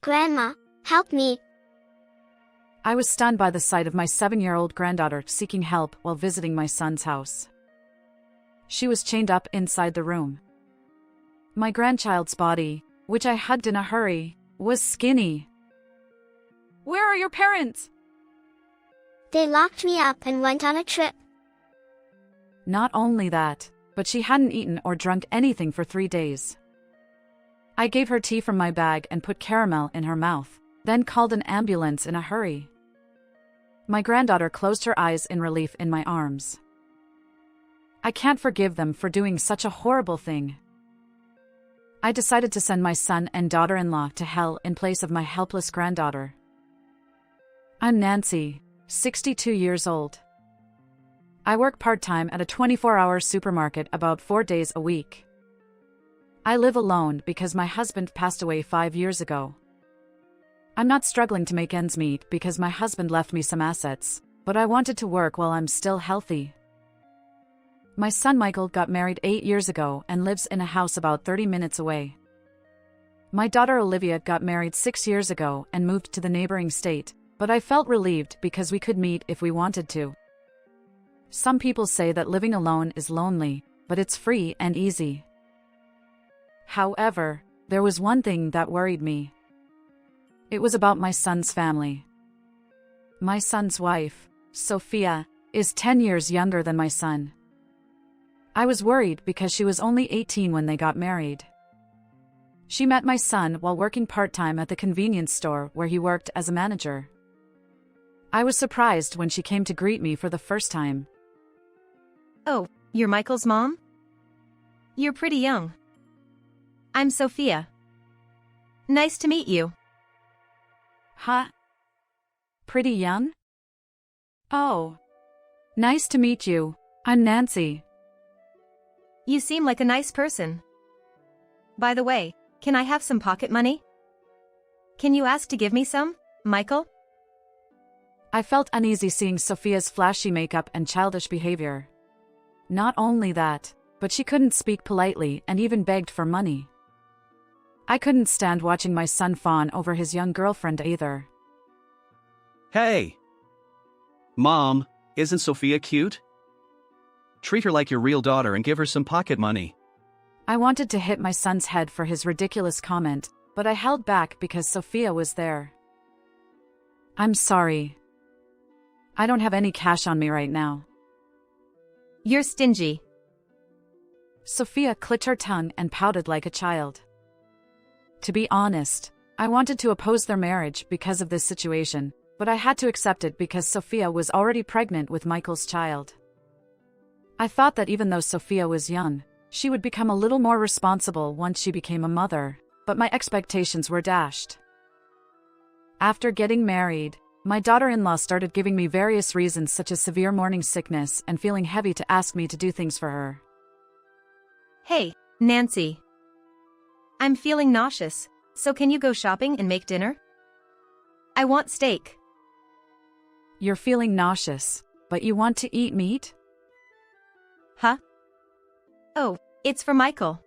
Grandma, help me. I was stunned by the sight of my 7-year-old granddaughter seeking help while visiting my son's house. She was chained up inside the room. My grandchild's body, which I hugged in a hurry, was skinny. "Where are your parents?" They locked me up and went on a trip. Not only that, but she hadn't eaten or drunk anything for 3 days. I gave her tea from my bag and put caramel in her mouth, then called an ambulance in a hurry. My granddaughter closed her eyes in relief in my arms. I can't forgive them for doing such a horrible thing. I decided to send my son and daughter-in-law to hell in place of my helpless granddaughter. I'm Nancy, 62 years old. I work part-time at a 24-hour supermarket about 4 days a week. I live alone because my husband passed away 5 years ago. I'm not struggling to make ends meet because my husband left me some assets, but I wanted to work while I'm still healthy. My son Michael got married 8 years ago and lives in a house about 30 minutes away. My daughter Olivia got married 6 years ago and moved to the neighboring state, but I felt relieved because we could meet if we wanted to. Some people say that living alone is lonely, but it's free and easy. However, there was one thing that worried me. It was about my son's family. My son's wife, Sophia, is 10 years younger than my son. I was worried because she was only 18 when they got married. She met my son while working part-time at the convenience store where he worked as a manager. I was surprised when she came to greet me for the first time. "Oh, you're Michael's mom? You're pretty young. I'm Sophia. Nice to meet you." "Huh? Pretty young? Oh. Nice to meet you. I'm Nancy." "You seem like a nice person. By the way, can I have some pocket money? Can you ask to give me some, Michael?" I felt uneasy seeing Sophia's flashy makeup and childish behavior. Not only that, but she couldn't speak politely and even begged for money. I couldn't stand watching my son fawn over his young girlfriend either. Hey! Mom, isn't Sophia cute? Treat her like your real daughter and give her some pocket money. I wanted to hit my son's head for his ridiculous comment, but I held back because Sophia was there. "I'm sorry. I don't have any cash on me right now." "You're stingy." Sophia clicked her tongue and pouted like a child. To be honest, I wanted to oppose their marriage because of this situation, but I had to accept it because Sophia was already pregnant with Michael's child. I thought that even though Sophia was young, she would become a little more responsible once she became a mother, but my expectations were dashed. After getting married, my daughter-in-law started giving me various reasons such as severe morning sickness and feeling heavy to ask me to do things for her. "Hey, Nancy. I'm feeling nauseous, so can you go shopping and make dinner? I want steak." "You're feeling nauseous, but you want to eat meat?" "Huh? Oh, it's for Michael.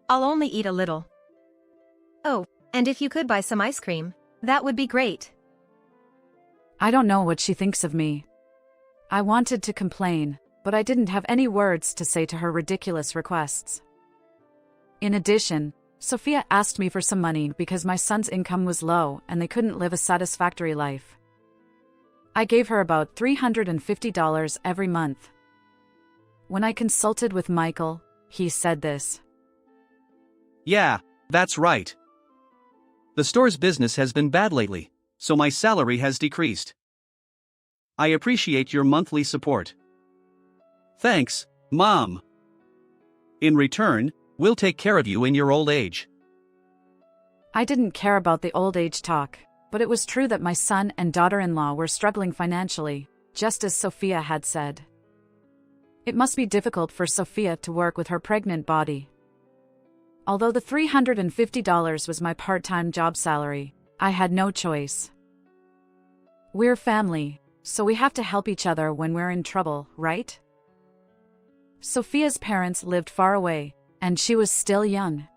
I'll only eat a little. Oh, and if you could buy some ice cream, that would be great." I don't know what she thinks of me. I wanted to complain, but I didn't have any words to say to her ridiculous requests. In addition, Sophia asked me for some money because my son's income was low and they couldn't live a satisfactory life. I gave her about $350 every month. When I consulted with Michael, he said this. "Yeah, that's right. The store's business has been bad lately, so my salary has decreased. I appreciate your monthly support. Thanks, Mom. In return, we'll take care of you in your old age." I didn't care about the old age talk, but it was true that my son and daughter-in-law were struggling financially, just as Sophia had said. It must be difficult for Sophia to work with her pregnant body. Although the $350 was my part-time job salary, I had no choice. We're family, so we have to help each other when we're in trouble, right? Sophia's parents lived far away, and she was still young.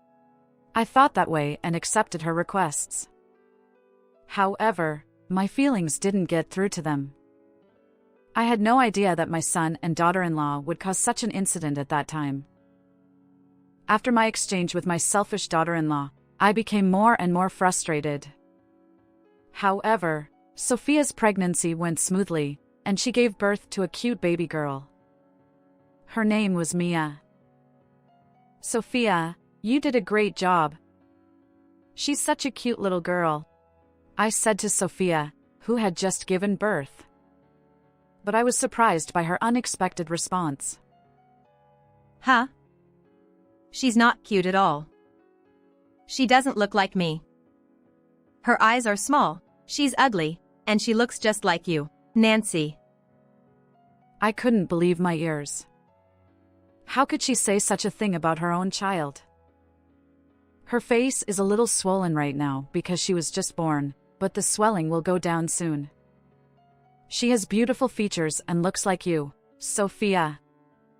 I thought that way and accepted her requests. However, my feelings didn't get through to them. I had no idea that my son and daughter-in-law would cause such an incident at that time. After my exchange with my selfish daughter-in-law, I became more and more frustrated. However, Sophia's pregnancy went smoothly, and she gave birth to a cute baby girl. Her name was Mia. "Sophia, you did a great job. She's such a cute little girl," I said to Sophia, who had just given birth. But I was surprised by her unexpected response. Huh? She's not cute at all. She doesn't look like me. Her eyes are small, she's ugly, and she looks just like you, Nancy. I couldn't believe my ears. How could she say such a thing about her own child? Her face is a little swollen right now because she was just born, but the swelling will go down soon. She has beautiful features and looks like you, Sophia.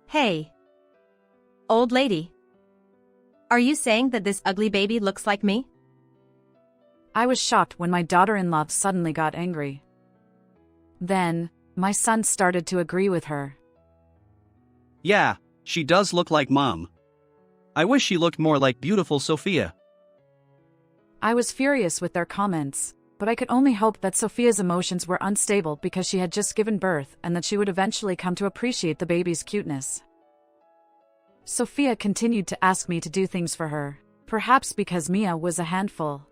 Hey. Old lady. Are you saying that this ugly baby looks like me? I was shocked when my daughter-in-law suddenly got angry. Then, my son started to agree with her. Yeah, she does look like Mom. I wish she looked more like beautiful Sophia. I was furious with their comments, but I could only hope that Sophia's emotions were unstable because she had just given birth and that she would eventually come to appreciate the baby's cuteness. Sophia continued to ask me to do things for her, perhaps because Mia was a handful.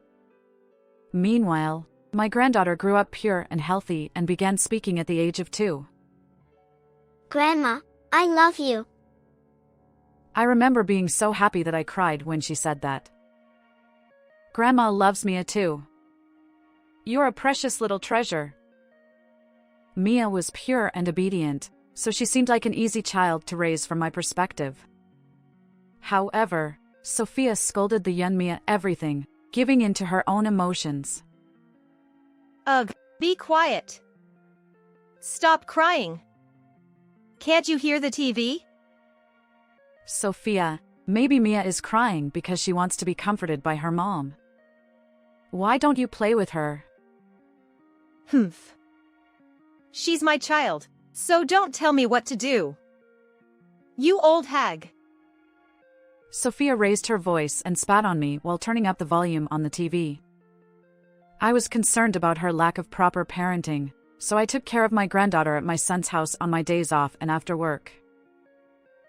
Meanwhile, my granddaughter grew up pure and healthy and began speaking at the age of 2. Grandma, I love you. I remember being so happy that I cried when she said that. Grandma loves Mia too. You're a precious little treasure. Mia was pure and obedient, so she seemed like an easy child to raise from my perspective. However, Sophia scolded the young Mia everything, giving in to her own emotions. Ugh, be quiet. Stop crying. Can't you hear the TV? Sophia, maybe Mia is crying because she wants to be comforted by her mom. Why don't you play with her? Humph. She's my child, so don't tell me what to do. You old hag. Sophia raised her voice and spat on me while turning up the volume on the TV. I was concerned about her lack of proper parenting, so I took care of my granddaughter at my son's house on my days off and after work.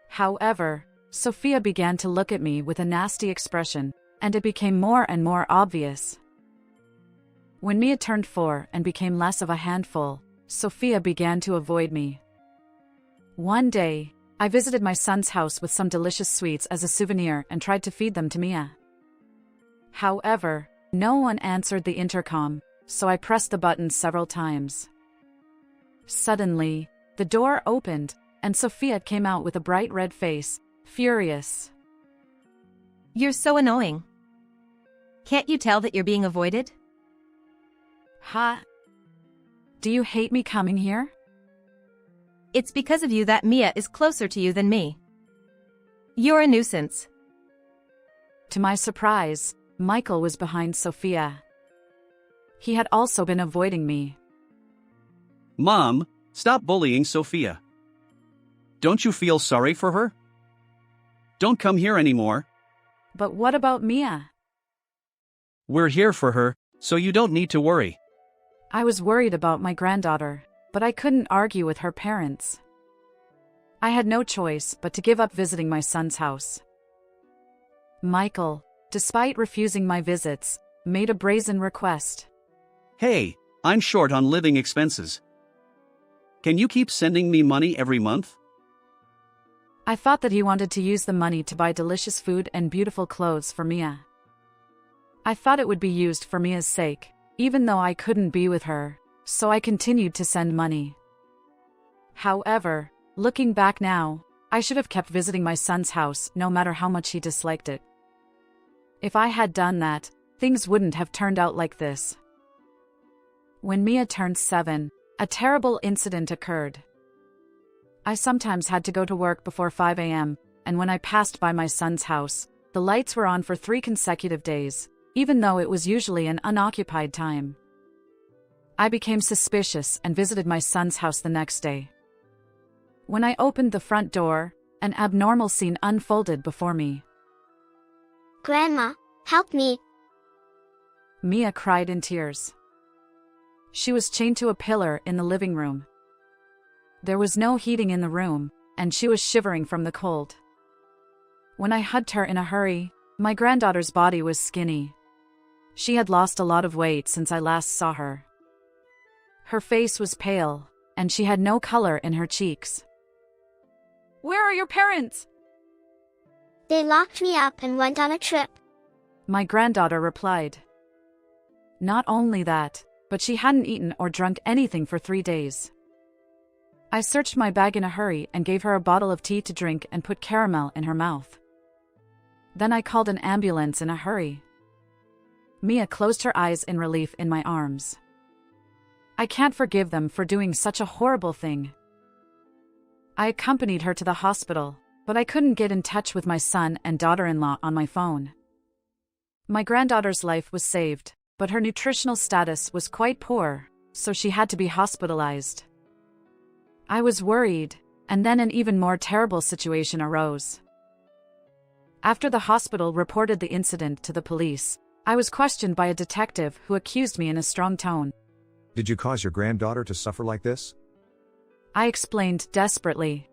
However, Sophia began to look at me with a nasty expression, and it became more and more obvious. When Mia turned 4 and became less of a handful, Sophia began to avoid me. One day, I visited my son's house with some delicious sweets as a souvenir and tried to feed them to Mia. However, no one answered the intercom, so I pressed the button several times. Suddenly, the door opened, and Sophia came out with a bright red face, furious. You're so annoying. Can't you tell that you're being avoided? Huh? Do you hate me coming here? It's because of you that Mia is closer to you than me. You're a nuisance. To my surprise, Michael was behind Sophia. He had also been avoiding me. Mom, stop bullying Sophia. Don't you feel sorry for her? Don't come here anymore. But what about Mia? We're here for her, so you don't need to worry. I was worried about my granddaughter, but I couldn't argue with her parents. I had no choice but to give up visiting my son's house. Michael, despite refusing my visits, made a brazen request. Hey, I'm short on living expenses. Can you keep sending me money every month? I thought that he wanted to use the money to buy delicious food and beautiful clothes for Mia. I thought it would be used for Mia's sake, even though I couldn't be with her, so I continued to send money. However, looking back now, I should have kept visiting my son's house no matter how much he disliked it. If I had done that, things wouldn't have turned out like this. When Mia turned 7, a terrible incident occurred. I sometimes had to go to work before 5 a.m., and when I passed by my son's house, The lights were on for 3 consecutive days, even though it was usually an unoccupied time. I became suspicious and visited my son's house the next day. When I opened the front door, an abnormal scene unfolded before me. Grandma, help me. Mia cried in tears. She was chained to a pillar in the living room. There was no heating in the room, and she was shivering from the cold. When I hugged her in a hurry, my granddaughter's body was skinny. She had lost a lot of weight since I last saw her. Her face was pale, and she had no color in her cheeks. "Where are your parents?" They locked me up and went on a trip. My granddaughter replied. Not only that, but she hadn't eaten or drunk anything for 3 days. I searched my bag in a hurry and gave her a bottle of tea to drink and put caramel in her mouth. Then I called an ambulance in a hurry. Mia closed her eyes in relief in my arms. I can't forgive them for doing such a horrible thing. I accompanied her to the hospital, but I couldn't get in touch with my son and daughter-in-law on my phone. My granddaughter's life was saved, but her nutritional status was quite poor, so she had to be hospitalized. I was worried, and then an even more terrible situation arose. After the hospital reported the incident to the police, I was questioned by a detective who accused me in a strong tone. Did you cause your granddaughter to suffer like this? I explained desperately.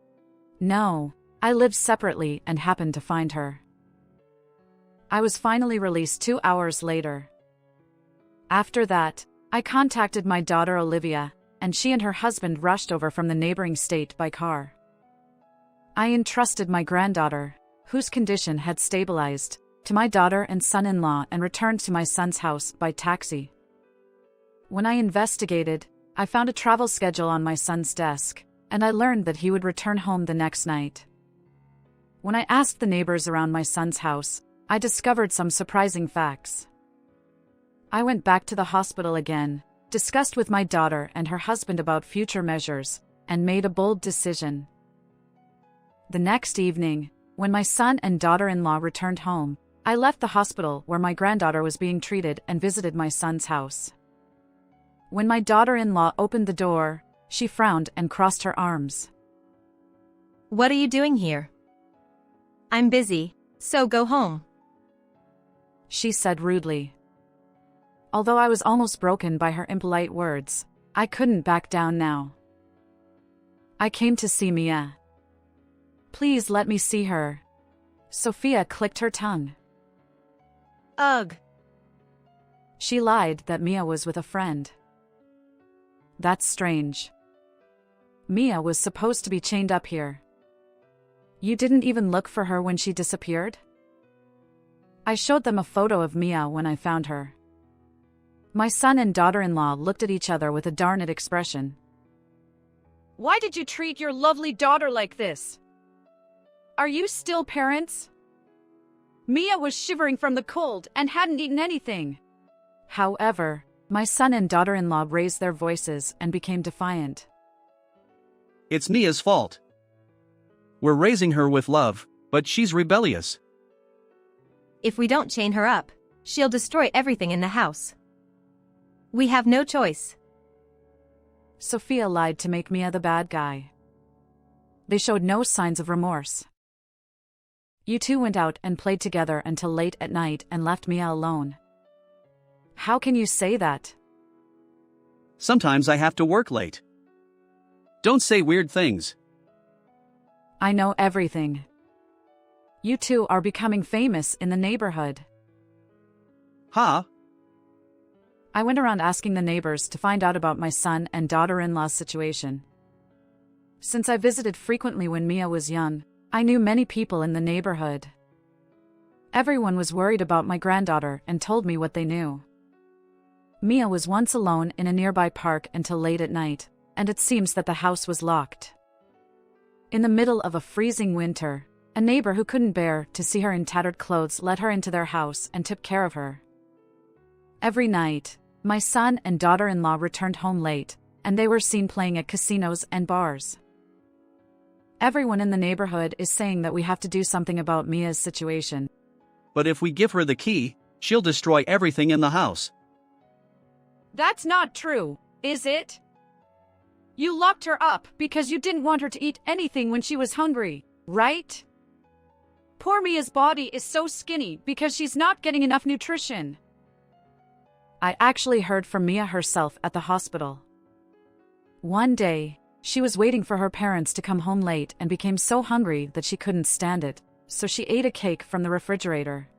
No, I lived separately and happened to find her. I was finally released 2 hours later. After that, I contacted my daughter Olivia, and she and her husband rushed over from the neighboring state by car. I entrusted my granddaughter, whose condition had stabilized, to my daughter and son-in-law and returned to my son's house by taxi. When I investigated, I found a travel schedule on my son's desk, and I learned that he would return home the next night. When I asked the neighbors around my son's house, I discovered some surprising facts. I went back to the hospital again, discussed with my daughter and her husband about future measures, and made a bold decision. The next evening, when my son and daughter-in-law returned home, I left the hospital where my granddaughter was being treated and visited my son's house. When my daughter-in-law opened the door, she frowned and crossed her arms. What are you doing here? I'm busy, so go home. She said rudely. Although I was almost broken by her impolite words, I couldn't back down now. I came to see Mia. Please let me see her. Sophia clicked her tongue. Ugh. She lied that Mia was with a friend. That's strange. Mia was supposed to be chained up here. You didn't even look for her when she disappeared? I showed them a photo of Mia when I found her. My son and daughter-in-law looked at each other with a darn it expression. Why did you treat your lovely daughter like this? Are you still parents? Mia was shivering from the cold and hadn't eaten anything. However, my son and daughter-in-law raised their voices and became defiant. It's Mia's fault. We're raising her with love, but she's rebellious. If we don't chain her up, she'll destroy everything in the house. We have no choice. Sophia lied to make Mia the bad guy. They showed no signs of remorse. You two went out and played together until late at night and left Mia alone. How can you say that? Sometimes I have to work late. Don't say weird things. I know everything. You two are becoming famous in the neighborhood. Huh? I went around asking the neighbors to find out about my son and daughter-in-law's situation. Since I visited frequently when Mia was young, I knew many people in the neighborhood. Everyone was worried about my granddaughter and told me what they knew. Mia was once alone in a nearby park until late at night, and it seems that the house was locked. In the middle of a freezing winter, a neighbor who couldn't bear to see her in tattered clothes let her into their house and took care of her. Every night, my son and daughter-in-law returned home late, and they were seen playing at casinos and bars. Everyone in the neighborhood is saying that we have to do something about Mia's situation. but if we give her the key, she'll destroy everything in the house. That's not true, is it? You locked her up because you didn't want her to eat anything when she was hungry, right? Poor Mia's body is so skinny because she's not getting enough nutrition. I actually heard from Mia herself at the hospital. One day, she was waiting for her parents to come home late and became so hungry that she couldn't stand it, so she ate a cake from the refrigerator.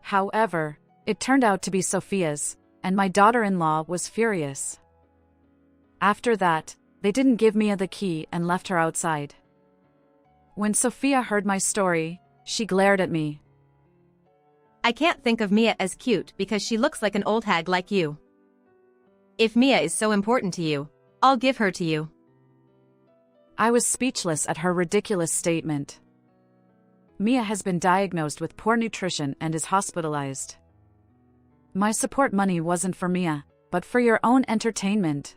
However, it turned out to be Sophia's, and my daughter-in-law was furious. After that, they didn't give Mia the key and left her outside. When Sophia heard my story, she glared at me. I can't think of Mia as cute because she looks like an old hag like you. If Mia is so important to you, I'll give her to you. I was speechless at her ridiculous statement. Mia has been diagnosed with poor nutrition and is hospitalized. My support money wasn't for Mia, but for your own entertainment.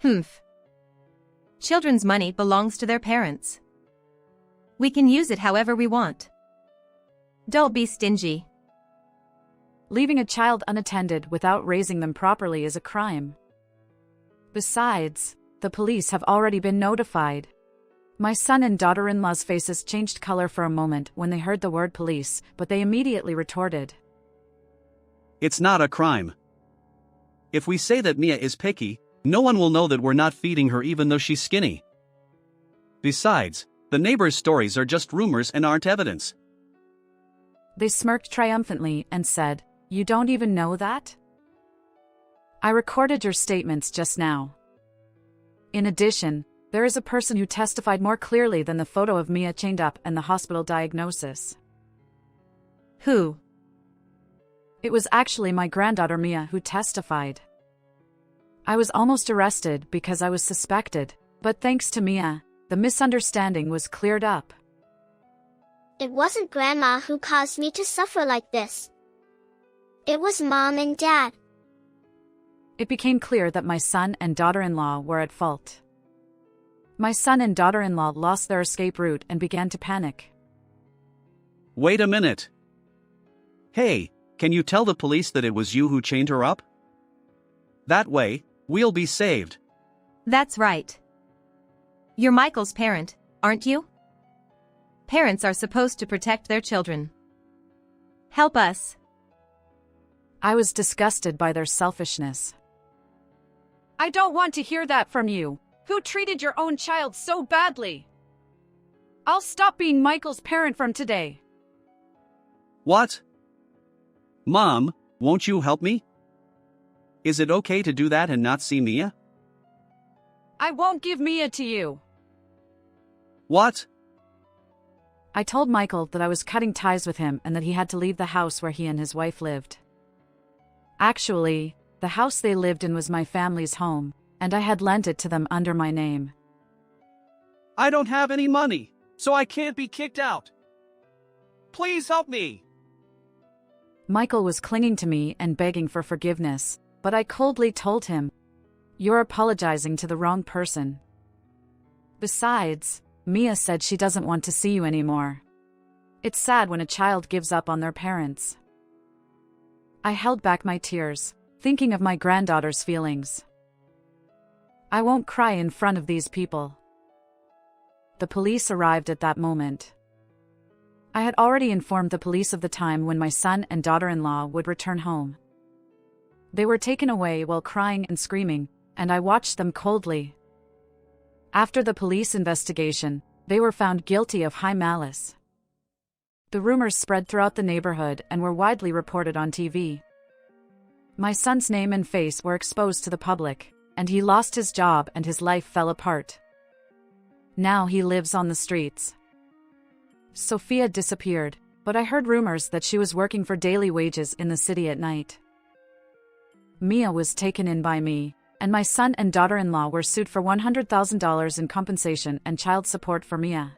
Humph. Children's money belongs to their parents. We can use it however we want. Don't be stingy. Leaving a child unattended without raising them properly is a crime. Besides, the police have already been notified. My son and daughter-in-law's faces changed color for a moment when they heard the word police, but they immediately retorted. It's not a crime. If we say that Mia is picky, no one will know that we're not feeding her even though she's skinny. Besides, the neighbors' stories are just rumors and aren't evidence. They smirked triumphantly and said, "You don't even know that? I recorded your statements just now." In addition, there is a person who testified more clearly than the photo of Mia chained up and the hospital diagnosis. Who? It was actually my granddaughter Mia who testified. I was almost arrested because I was suspected, but thanks to Mia, the misunderstanding was cleared up. It wasn't Grandma who caused me to suffer like this. It was Mom and Dad. It became clear that my son and daughter-in-law were at fault. My son and daughter-in-law lost their escape route and began to panic. Wait a minute. Hey, can you tell the police that it was you who chained her up? That way, we'll be saved. That's right. You're Michael's parent, aren't you? Parents are supposed to protect their children. Help us. I was disgusted by their selfishness. I don't want to hear that from you. Who treated your own child so badly? I'll stop being Michael's parent from today. What? Mom, won't you help me? Is it okay to do that and not see Mia? I won't give Mia to you. What? I told Michael that I was cutting ties with him and that he had to leave the house where he and his wife lived. Actually, the house they lived in was my family's home, and I had lent it to them under my name. I don't have any money, so I can't be kicked out. Please help me. Michael was clinging to me and begging for forgiveness, but I coldly told him, "You're apologizing to the wrong person. Besides, Mia said she doesn't want to see you anymore. It's sad when a child gives up on their parents." I held back my tears, thinking of my granddaughter's feelings. I won't cry in front of these people. The police arrived at that moment. I had already informed the police of the time when my son and daughter-in-law would return home. They were taken away while crying and screaming, and I watched them coldly. After the police investigation, they were found guilty of high malice. The rumors spread throughout the neighborhood and were widely reported on TV. My son's name and face were exposed to the public, and he lost his job and his life fell apart. Now he lives on the streets. Sophia disappeared, but I heard rumors that she was working for daily wages in the city at night. Mia was taken in by me, and my son and daughter-in-law were sued for $100,000 in compensation and child support for Mia.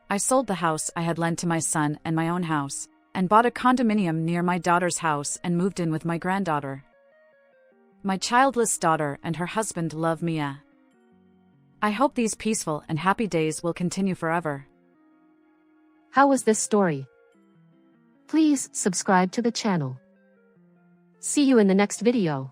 I sold the house I had lent to my son and my own house, and bought a condominium near my daughter's house and moved in with my granddaughter. My childless daughter and her husband love Mia. I hope these peaceful and happy days will continue forever. How was this story? Please subscribe to the channel. See you in the next video.